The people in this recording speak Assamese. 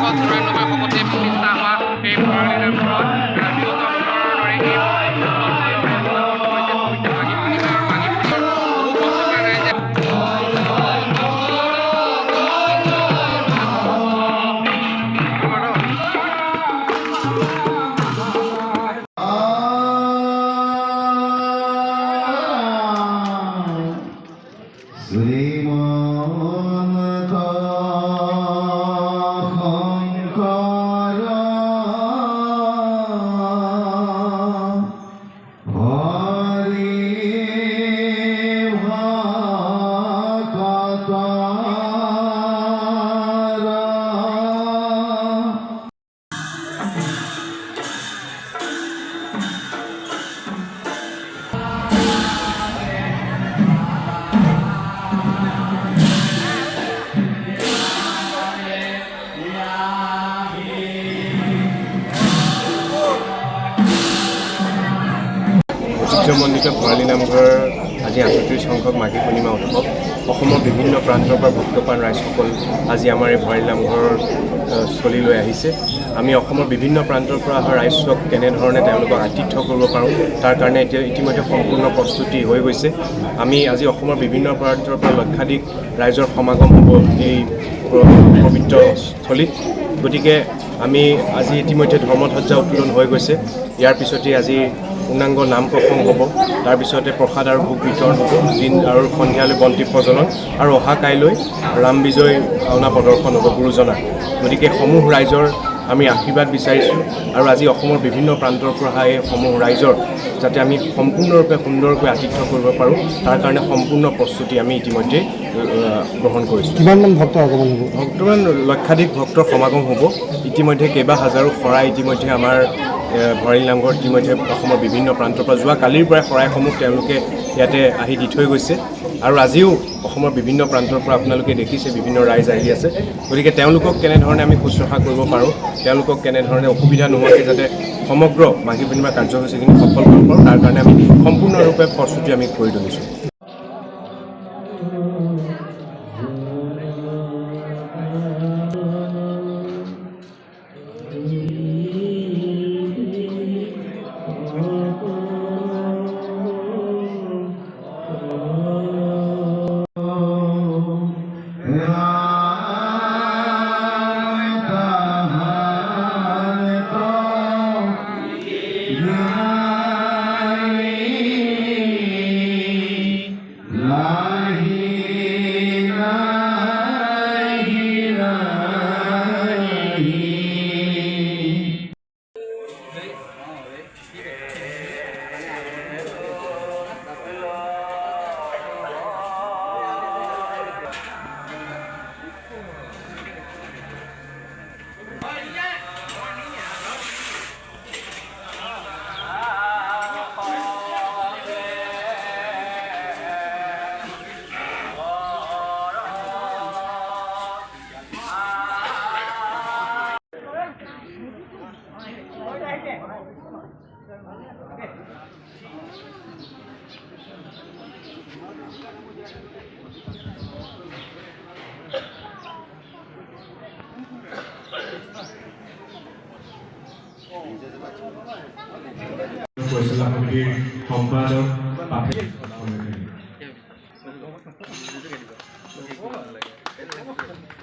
ভকত ৯৪ ভকতে প্ৰতিষ্ঠা হোৱা এই ভৰালী নামঘৰত বিগত বছৰৰ দৰে এই ঐতিহ্যমণ্ডিত ভৰালী নামঘৰৰ আজি ৩৮ সংখ্যক মাঘী পূৰ্ণিমা উৎসৱ অসমৰ বিভিন্ন প্ৰান্তৰ পৰা ভক্তপ্ৰাণ ৰাইজসকল আজি আমাৰ এই ভৰালী নামঘৰৰ স্থলীলৈ আহিছে। আমি অসমৰ বিভিন্ন প্ৰান্তৰ পৰা অহা ৰাইজক কেনেধৰণে তেওঁলোকক আতিথ্য কৰিব পাৰোঁ তাৰ কাৰণে এতিয়া ইতিমধ্যে সম্পূৰ্ণ প্ৰস্তুতি হৈ গৈছে। আমি আজি অসমৰ বিভিন্ন প্ৰান্তৰ পৰা লক্ষাধিক ৰাইজৰ সমাগম হ'ব এই পবিত্ৰ স্থলীত। গতিকে আমি আজি ইতিমধ্যে ধৰ্মধ্বজা উত্তোলন হৈ গৈছে। ইয়াৰ পিছতে আজি পূৰ্ণাংগ নাম প্ৰসংগ হ'ব, তাৰপিছতে প্ৰসাদ আৰু ভোগ বিতৰণ হ'ব, দিন আৰু সন্ধিয়ালৈ বন্তি প্ৰজ্বলন আৰু অহা কাইলৈ ৰাম বিজয় ভাওনা প্ৰদৰ্শন হ'ব গুৰুজনাৰ। গতিকে সমূহ ৰাইজৰ আমি আশীৰ্বাদ বিচাৰিছোঁ আৰু আজি অসমৰ বিভিন্ন প্ৰান্তৰ পৰা অহা এই সমূহ ৰাইজৰ যাতে আমি সম্পূৰ্ণৰূপে সুন্দৰকৈ আতিথ্য কৰিব পাৰোঁ তাৰ কাৰণে সম্পূৰ্ণ প্ৰস্তুতি আমি ইতিমধ্যে গ্ৰহণ কৰিছোঁ। কিমানমান ভক্ত আগমন হ'ব? বৰ্তমান লক্ষাধিক ভক্তৰ সমাগম হ'ব। ইতিমধ্যে কেইবা হাজাৰো শৰাই ইতিমধ্যে আমাৰ ভৰালী নামঘৰত ইতিমধ্যে অসমৰ বিভিন্ন প্ৰান্তৰ পৰা যোৱা কালিৰ পৰাই শৰাইসমূহ তেওঁলোকে ইয়াতে আহি দি থৈ গৈছে আৰু আজিও অসমৰ বিভিন্ন প্ৰান্তৰ পৰা আপোনালোকে দেখিছে বিভিন্ন ৰাইজ আহি আছে। গতিকে তেওঁলোকক কেনেধৰণে আমি শুশ্ৰূষা কৰিব পাৰোঁ, তেওঁলোকক কেনেধৰণে অসুবিধা নোহোৱাকৈ যাতে সমগ্ৰ মাঘী পূৰ্ণিমা কাৰ্যসূচীখিনি সফল কৰিব পাৰোঁ তাৰ কাৰণে আমি সম্পূৰ্ণৰূপে প্ৰস্তুতি আমি কৰি তুলিছোঁ। পৰিচালনা সমিতিৰ সম্পাদক